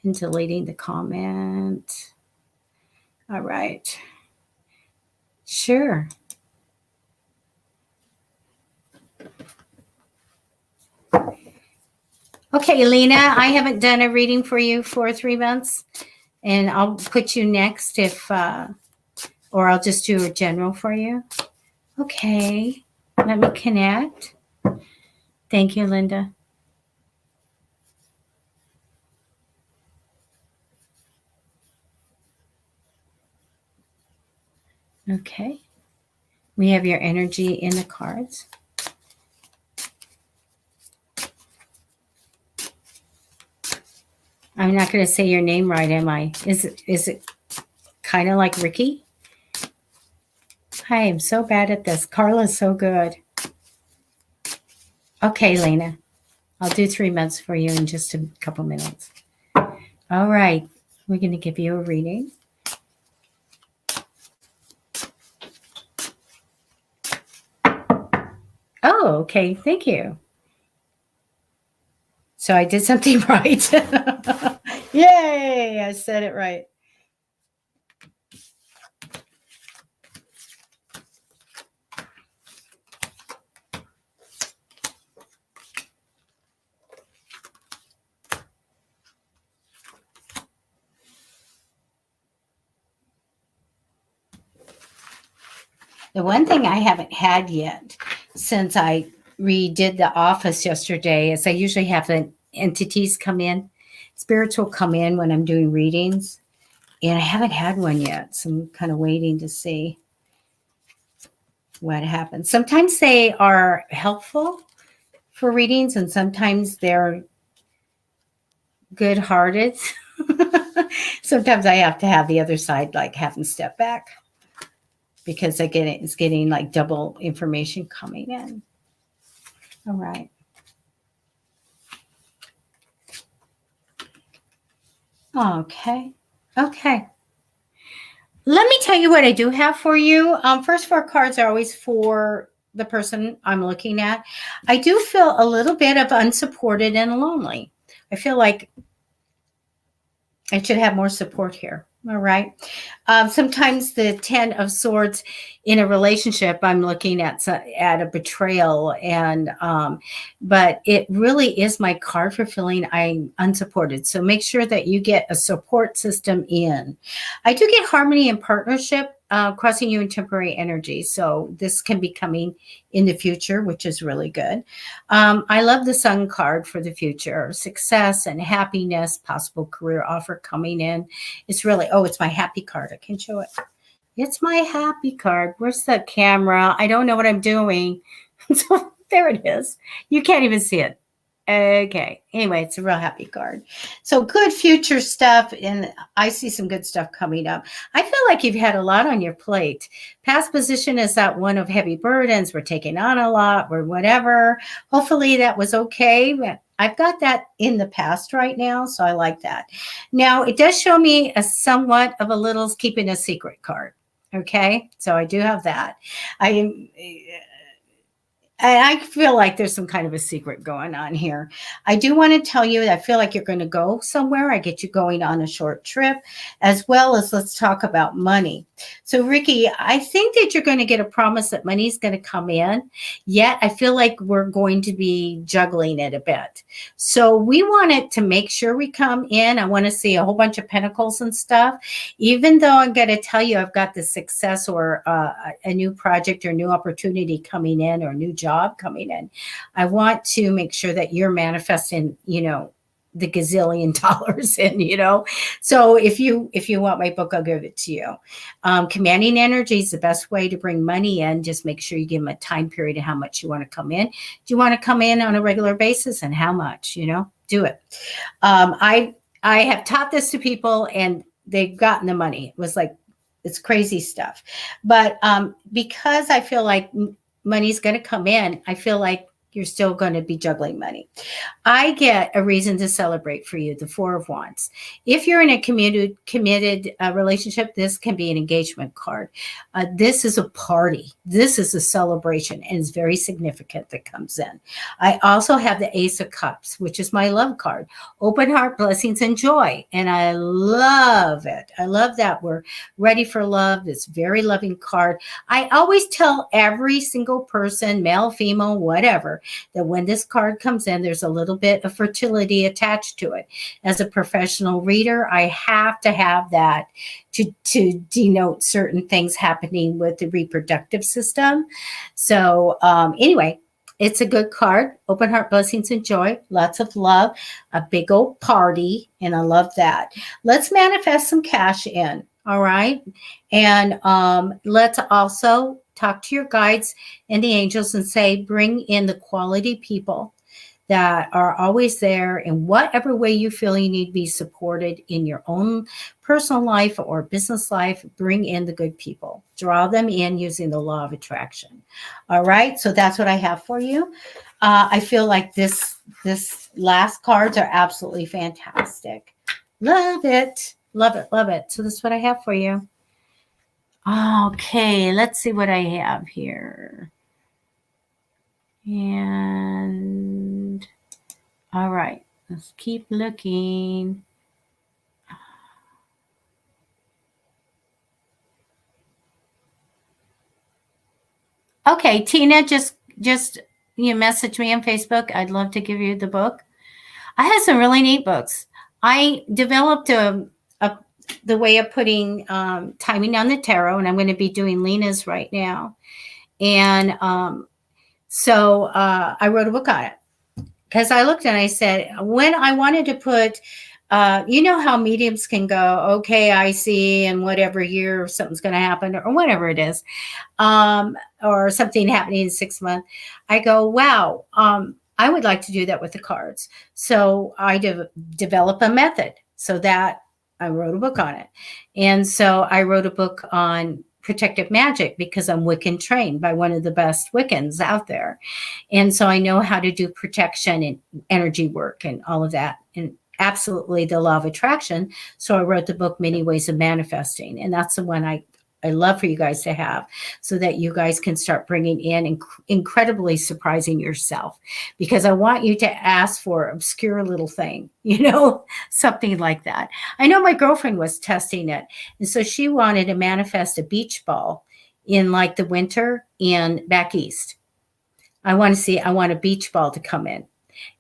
and deleting the comment. All right. Sure. Okay, Lena, I haven't done a reading for you for 3 months. And I'll put you next or I'll just do a general for you. Okay, let me connect. Thank you, Linda. Okay, we have your energy in the cards. I'm not going to say your name right, am I? Is it kind of like Riqui? I am so bad at this. Carla's so good. Okay, Lena. I'll do 3 months for you in just a couple minutes. All right. We're going to give you a reading. Oh, okay. Thank you. So I did something right. Yay! I said it right. The one thing I haven't had yet since I redid the office yesterday is I usually have the entities come in. Spirits will come in when I'm doing readings. And I haven't had one yet. So I'm kind of waiting to see what happens. Sometimes they are helpful for readings and sometimes they're good-hearted. Sometimes I have to have the other side like have them step back because it's getting like double information coming in. All right. Okay. Okay. Let me tell you what I do have for you. First 4 cards are always for the person I'm looking at. I do feel a little bit of unsupported and lonely. I feel like I should have more support here. All right. Sometimes the 10 of Swords in a relationship, I'm looking at a betrayal, and but it really is my card for feeling I'm unsupported. So make sure that you get a support system in. I do get harmony and partnership crossing you in temporary energy. So this can be coming in the future, which is really good. I love the Sun card for the future, success and happiness, possible career offer coming in. It's really, oh, it's my happy card. I can show it. It's my happy card. Where's the camera? I don't know what I'm doing. So there it is. You can't even see it. Okay. Anyway, it's a real happy card. So good future stuff. And I see some good stuff coming up. I feel like you've had a lot on your plate. Past position is that one of heavy burdens. We're taking on a lot or whatever. Hopefully that was okay. I've got that in the past right now. So I like that. Now it does show me a somewhat of a little keeping a secret card. Okay. So I do have that. I feel like there's some kind of a secret going on here. I do want to tell you that I feel like you're going to go somewhere. I get you going on a short trip, as well as let's talk about money. So Riqui, I think that you're going to get a promise that money's going to come in, yet I feel like we're going to be juggling it a bit. So we want it to make sure we come in. I want to see a whole bunch of pentacles and stuff, even though I'm going to tell you I've got the success or a new project or new opportunity coming in or a new job coming in. I want to make sure that you're manifesting, the gazillion dollars in, So if you want my book, I'll give it to you. Commanding energy is the best way to bring money in. Just make sure you give them a time period of how much you want to come in. Do you want to come in on a regular basis and how much, do it. I have taught this to people and they've gotten the money. It was like, it's crazy stuff. But because I feel like money's going to come in, I feel like you're still going to be juggling money. I get a reason to celebrate for you, the 4 of Wands. If you're in a committed relationship, this can be an engagement card. This is a party. This is a celebration, and it's very significant that comes in. I also have the Ace of Cups, which is my love card. Open heart, blessings, and joy. And I love it. I love that we're ready for love. It's a very loving card. I always tell every single person, male, female, whatever, that when this card comes in, there's a little bit of fertility attached to it. As a professional reader, I have to have that to denote certain things happening with the reproductive system. So anyway, it's a good card. Open heart, blessings, and joy. Lots of love. A big old party. And I love that. Let's manifest some cash in. All right. And let's also talk to your guides and the angels and say, bring in the quality people that are always there in whatever way you feel you need to be supported in your own personal life or business life. Bring in the good people. Draw them in using the law of attraction. All right, so that's what I have for you. I feel like this last cards are absolutely fantastic. Love it. Love it. Love it. So this is what I have for you. Okay, let's see what I have here. And all right, let's keep looking. Okay, Tina, just you message me on Facebook. I'd love to give you the book. I had some really neat books. I developed the way of putting timing on the tarot, and I'm going to be doing Lena's right now. And so I wrote a book on it because I looked and I said, when I wanted to put, you know how mediums can go, okay, I see, in whatever year something's going to happen or whatever it is, or something happening in 6 months. I go, wow, I would like to do that with the cards. So I develop a method so that I wrote a book on it. And so I wrote a book on protective magic because I'm Wiccan trained by one of the best Wiccans out there. And so I know how to do protection and energy work and all of that. And absolutely the law of attraction. So I wrote the book, Many Ways of Manifesting. And that's the one I love for you guys to have so that you guys can start bringing in incredibly surprising yourself, because I want you to ask for obscure little thing, something like that. I know my girlfriend was testing it. And so she wanted to manifest a beach ball in like the winter in back east. I want a beach ball to come in.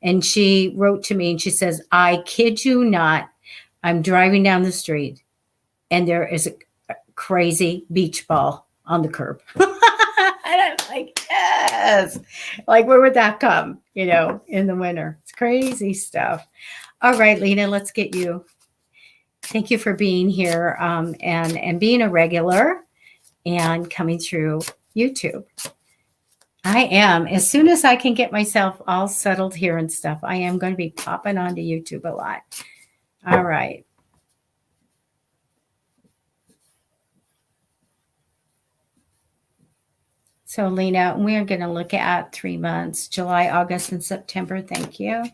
And she wrote to me and she says, I kid you not, I'm driving down the street and there is a crazy beach ball on the curb. And I'm like, yes. Like, where would that come, in the winter? It's crazy stuff. All right, Lena, let's get you. Thank you for being here and being a regular and coming through YouTube. I am. As soon as I can get myself all settled here and stuff, I am going to be popping onto YouTube a lot. All right. So, Lena, we're going to look at 3 months, July, August, and September. Thank you.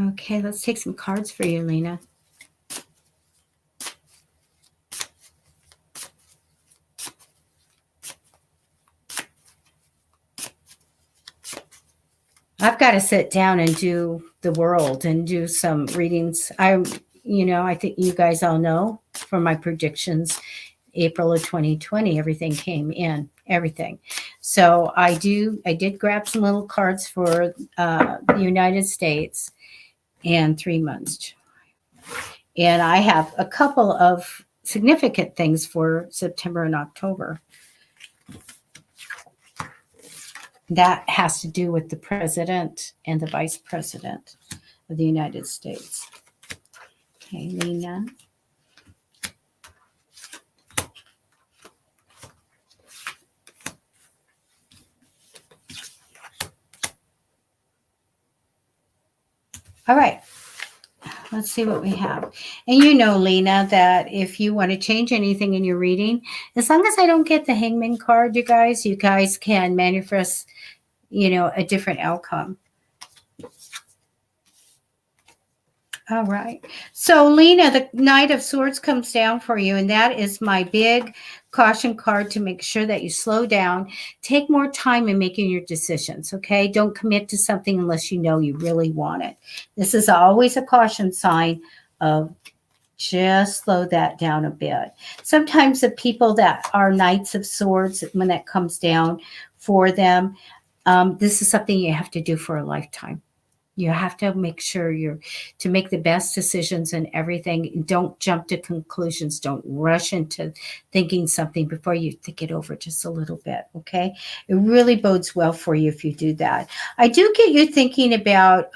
Okay, let's take some cards for you, Lena. I've got to sit down and do the world and do some readings. I think you guys all know from my predictions, April of 2020, everything came in, everything. So I did grab some little cards for the United States and 3 months. And I have a couple of significant things for September and October. That has to do with the president and the vice president of the United States. Okay, Lena. All right, let's see what we have. And Lena, that if you want to change anything in your reading, as long as I don't get the Hangman card, you guys can manifest, a different outcome. All right. So, Lena, the Knight of Swords comes down for you, and that is my big caution card to make sure that you slow down. Take more time in making your decisions, okay? Don't commit to something unless you know you really want it. This is always a caution sign of just slow that down a bit. Sometimes the people that are Knights of Swords, when that comes down for them, this is something you have to do for a lifetime. You have to make sure to make the best decisions and everything. Don't jump to conclusions. Don't rush into thinking something before you think it over just a little bit, okay? It really bodes well for you if you do that. I do get you thinking about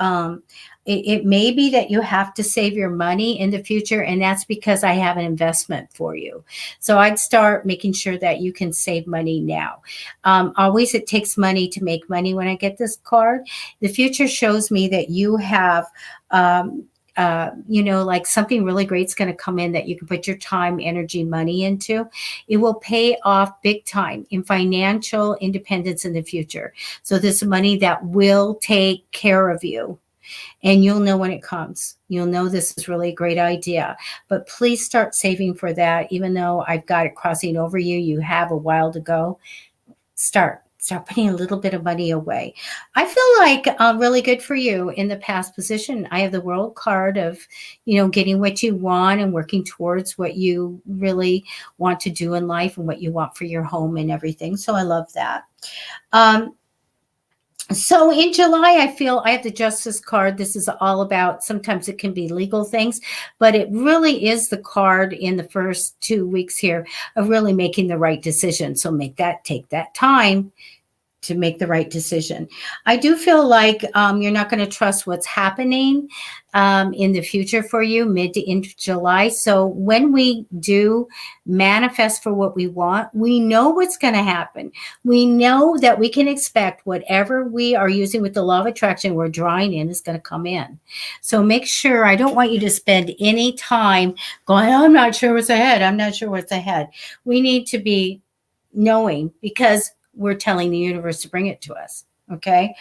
It may be that you have to save your money in the future, and that's because I have an investment for you. So I'd start making sure that you can save money now. Always, it takes money to make money when I get this card. The future shows me that you have like something really great's going to come in that you can put your time, energy, money into. It will pay off big time in financial independence in the future. So this money that will take care of you. And you'll know when it comes. You'll know this is really a great idea. But please start saving for that. Even though I've got it crossing over you, you have a while to go. Start putting a little bit of money away. I feel like really good for you in the past position. I have the World card of, getting what you want and working towards what you really want to do in life and what you want for your home and everything. So I love that. So in July, I feel I have the Justice card. This is all about, sometimes it can be legal things, but it really is the card in the first 2 weeks here of really making the right decision. So take that time to make the right decision. I do feel like you're not going to trust what's happening in the future for you mid to end of July. So when we do manifest for what we want, we know what's going to happen. We know that we can expect whatever we are using with the law of attraction we're drawing in is going to come in. So make sure, I don't want you to spend any time going, I'm not sure what's ahead. I'm not sure what's ahead. We need to be knowing, because we're telling the universe to bring it to us. Okay.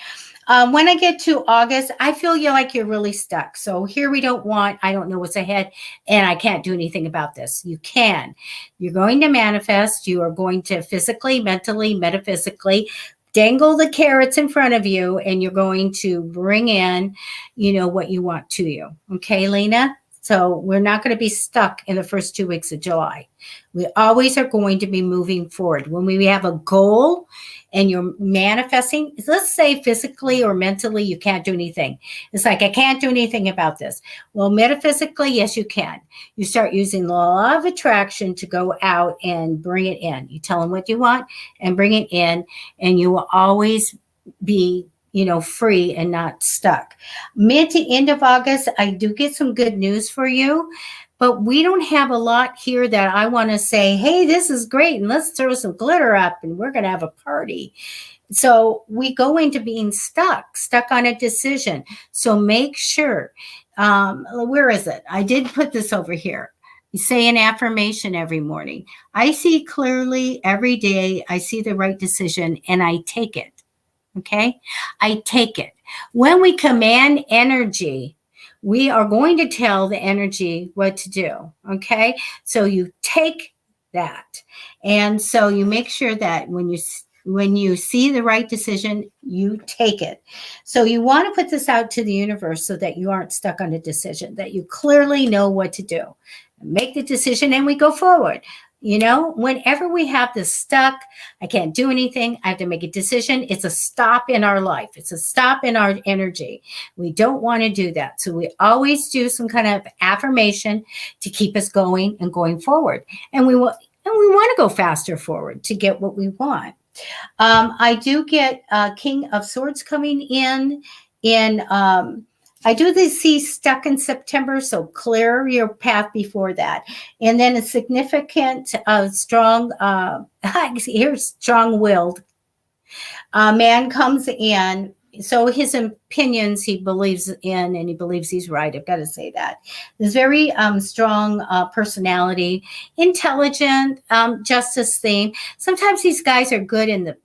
When I get to August, I feel like you're really stuck. So here I don't know what's ahead and I can't do anything about this. You can. You're going to manifest. You are going to physically, mentally, metaphysically dangle the carrots in front of you, and you're going to bring in, what you want to you. Okay, Lena? So we're not going to be stuck in the first 2 weeks of July. We always are going to be moving forward. When we have a goal and you're manifesting, let's say physically or mentally, you can't do anything. It's like, I can't do anything about this. Well, metaphysically, yes, you can. You start using the law of attraction to go out and bring it in. You tell them what you want and bring it in, and you will always be free and not stuck. Mid to end of August, I do get some good news for you, but we don't have a lot here that I want to say, hey, this is great, and let's throw some glitter up and we're going to have a party. So we go into being stuck on a decision. So make sure, where is it? I did put this over here. You say an affirmation every morning. I see clearly every day. I see the right decision and I take it. Okay, I take it. When we command energy, we are going to tell the energy what to do. Okay, so you take that, and so you make sure that when you see the right decision, you take it. So you want to put this out to the universe so that you aren't stuck on a decision, that you clearly know what to do. Make the decision, and we go forward. Whenever we have this stuck, I can't do anything, I have to make a decision, it's a stop in our life. It's a stop in our energy. We don't want to do that. So we always do some kind of affirmation to keep us going and going forward. And we want to go faster forward to get what we want. I do get King of Swords coming in. I do see stuck in September, so clear your path before that. And then a significant, strong-willed man comes in. So his opinions he believes in, and he believes he's right. I've got to say that. There's very strong personality, intelligent, justice theme. Sometimes these guys are good in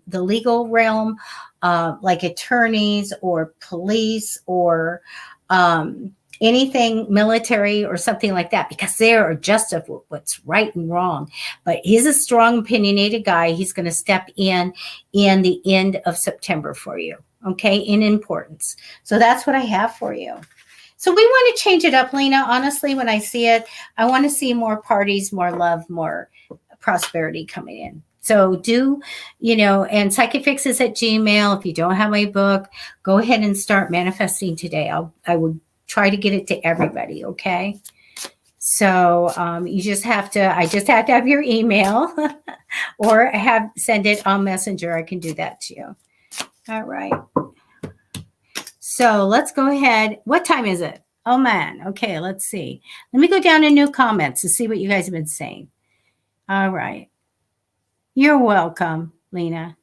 the legal realm, like attorneys or police or anything military or something like that, because they are just of what's right and wrong. But he's a strong, opinionated guy. He's going to step in the end of September for you, okay, in importance. So that's what I have for you. So we want to change it up, Lena. Honestly, when I see it, I want to see more parties, more love, more prosperity coming in. So and Psychicfixes at Gmail. If you don't have my book, go ahead and start manifesting today. I would try to get it to everybody. Okay. So I just have to have your email or send it on Messenger. I can do that to you. All right. So let's go ahead. What time is it? Oh, man. Okay, let's see. Let me go down to new comments to see what you guys have been saying. All right. You're welcome, Lena.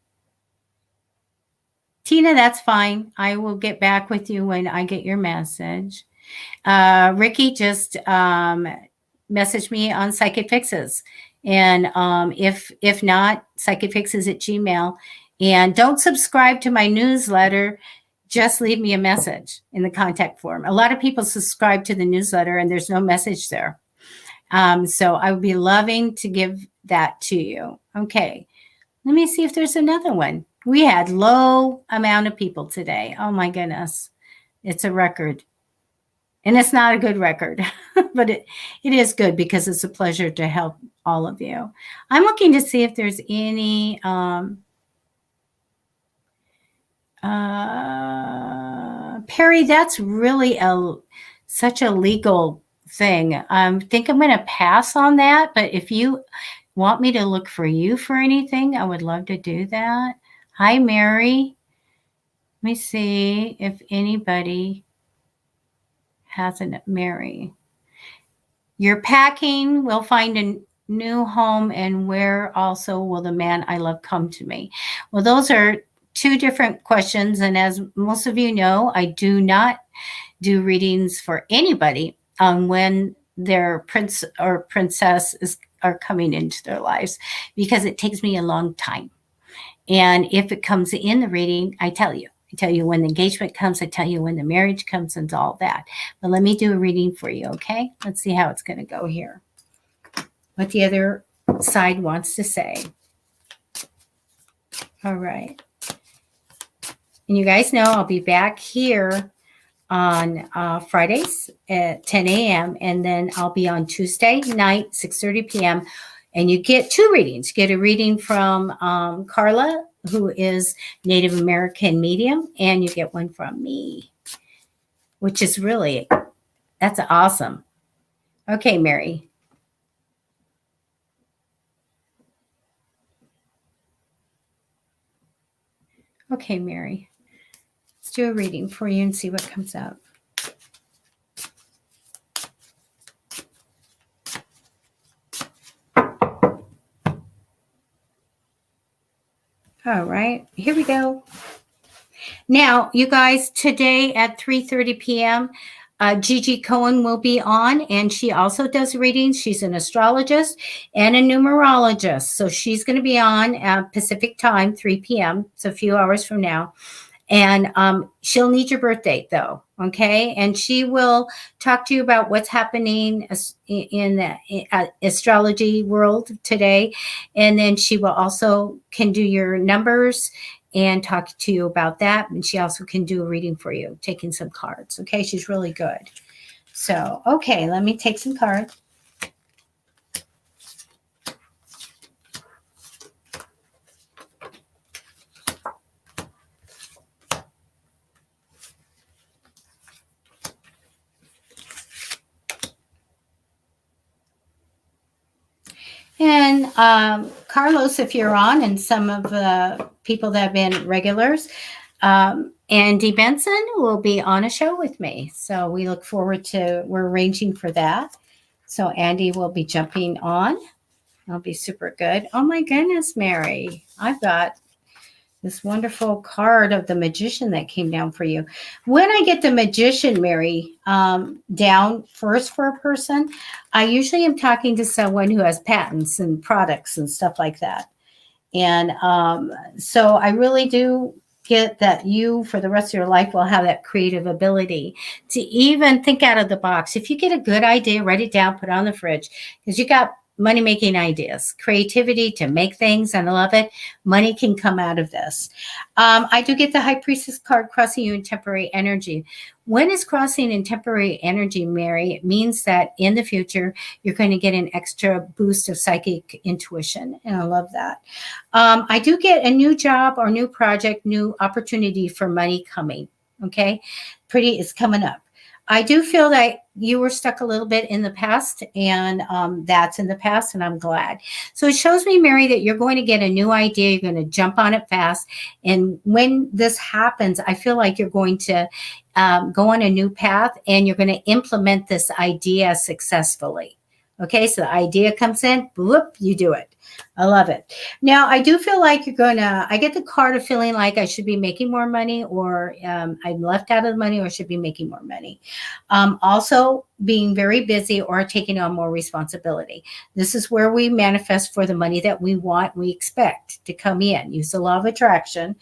Tina, that's fine. I will get back with you when I get your message. Riqui just messaged me on Psychicfixes. And if not, Psychicfixes at Gmail. And don't subscribe to my newsletter. Just leave me a message in the contact form. A lot of people subscribe to the newsletter and there's no message there. So I would be loving to give that to you. Okay. Let me see if there's another one. We had low amount of people today. Oh my goodness. It's a record. And it's not a good record, but it is good because it's a pleasure to help all of you. I'm looking to see if there's any Perry, that's really such a legal thing. I think I'm going to pass on that, but if you want me to look for you for anything, I would love to do that. Hi, Mary. Let me see if anybody hasn't. Mary, you're packing. We'll find a new home, and where also will the man I love come to me? Well, those are two different questions, and as most of you know, I do not do readings for anybody on when their prince or princess are coming into their lives, because it takes me a long time. And if it comes in the reading, I tell you when the engagement comes, I tell you when the marriage comes, and all that. But let me do a reading for you, okay? Let's see how it's going to go here. What the other side wants to say. All right. And you guys know I'll be back here on Fridays at 10 a.m. And then I'll be on Tuesday night, 6:30 p.m. And you get two readings. You get a reading from CARLA, who is Native American medium, and you get one from me, which is really, that's awesome. Okay, Mary. Okay, Mary. Let's do a reading for you and see what comes up. All right, here we go. Now, you guys, today at 3:30 p.m., Gigi Cohen will be on, and she also does readings. She's an astrologist and a numerologist. So she's going to be on at Pacific time, 3 p.m., so a few hours from now. And she'll need your birth date, though, okay? And she will talk to you about what's happening in the astrology world today. And then she will also can do your numbers and talk to you about that. And she also can do a reading for you, taking some cards, okay? She's really good. So, okay, let me take some cards. And Carlos, if you're on, and some of the people that have been regulars, Andy Benson will be on a show with me. So we look forward to, we're arranging for that. So Andy will be jumping on. That'll be super good. Oh my goodness, Mary. I've got this wonderful card of the magician that came down for you. When I get the magician, Mary, down first for a person, I usually am talking to someone who has patents and products and stuff like that. And so I really do get that you, for the rest of your life, will have that creative ability to even think out of the box. If you get a good idea, write it down, put it on the fridge, because you got money-making ideas, creativity to make things, and I love it. Money can come out of this. I do get the High Priestess card crossing you in temporary energy. When it's crossing in temporary energy, Mary, it means that in the future, you're going to get an extra boost of psychic intuition, and I love that. I do get a new job or new project, new opportunity for money coming, okay? It's coming up. I do feel that you were stuck a little bit in the past, and that's in the past, and I'm glad. So it shows me, Mary, that you're going to get a new idea. You're going to jump on it fast. And when this happens, I feel like you're going to go on a new path, and you're going to implement this idea successfully. Okay, so the idea comes in, whoop, you do it. I love it. Now, I do feel like you're going to, I get the card of feeling like I should be making more money, or I'm left out of the money, or should be making more money. Also, being very busy or taking on more responsibility. This is where we manifest for the money that we want, we expect to come in. Use the law of attraction.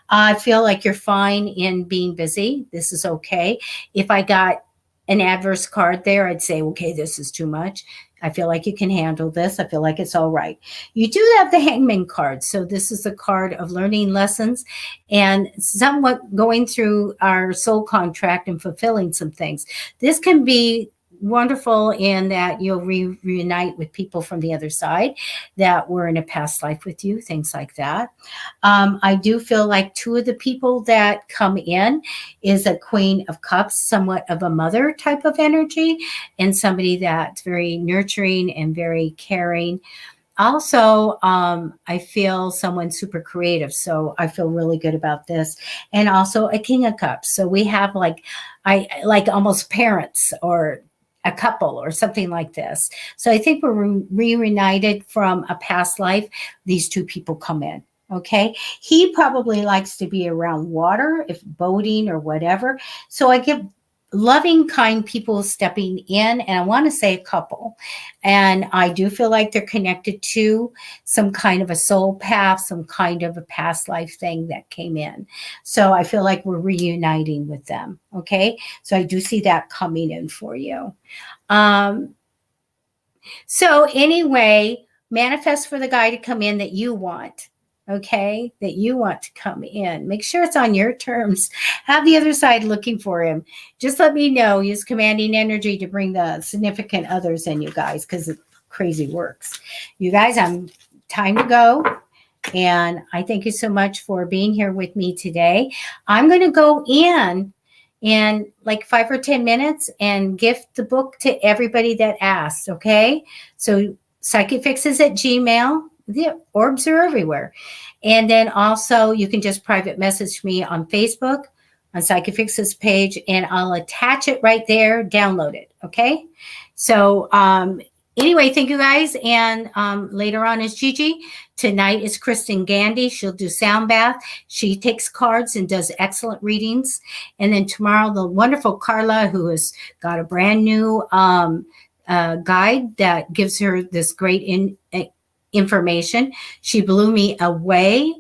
I feel like you're fine in being busy. This is okay. If I got an adverse card there, I'd say, okay, this is too much. I feel like you can handle this. I feel like it's all right. You do have the Hangman card. So this is a card of learning lessons and somewhat going through our soul contract and fulfilling some things. This can be wonderful in that you'll reunite with people from the other side that were in a past life with you, things like that. I do feel like two of the people that come in is a Queen of Cups, somewhat of a mother type of energy, and somebody that's very nurturing and very caring. Also, I feel someone super creative, so I feel really good about this. And also a King of Cups. So we have like almost parents or a couple or something like this. So I think we're reunited from a past life. These two people come in. Okay. He probably likes to be around water, if boating or whatever. So I give loving, kind people stepping in, and I want to say a couple. And I do feel like they're connected to some kind of a soul path, some kind of a past life thing that came in. So I feel like we're reuniting with them. Okay. So I do see that coming in for you. So anyway, manifest for the guy to come in that you want. Okay, that you want to come in. Make sure it's on your terms. Have the other side looking for him. Just let me know. Use commanding energy to bring the significant others in, you guys, because it crazy works. You guys, I'm time to go. And I thank you so much for being here with me today. I'm going to go in like 5 or 10 minutes and gift the book to everybody that asked. Okay, so Psychicfixes at Gmail. The orbs are everywhere. And then also you can just private message me on Facebook, on Psychicfixes page, and I'll attach it right there, download it. Okay. So anyway, thank you guys. And later on is Gigi. Tonight is Kristen Gandy. She'll do sound bath. She takes cards and does excellent readings. And then tomorrow, the wonderful Carla, who has got a brand new guide that gives her this great information. She blew me away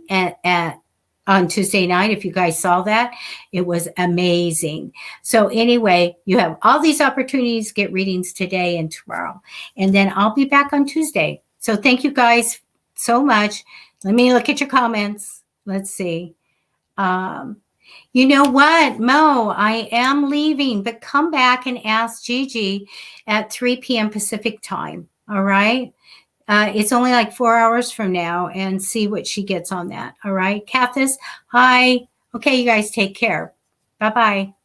on Tuesday night. If you guys saw that, it was amazing. So anyway, you have all these opportunities to get readings today and tomorrow. And then I'll be back on Tuesday. So thank you guys so much. Let me look at your comments. Let's see. You know what, Mo, I am leaving, but come back and ask Gigi at 3 p.m. Pacific time. All right. It's only like 4 hours from now, and see what she gets on that. All right. Kathis, hi. Okay, you guys take care. Bye-bye.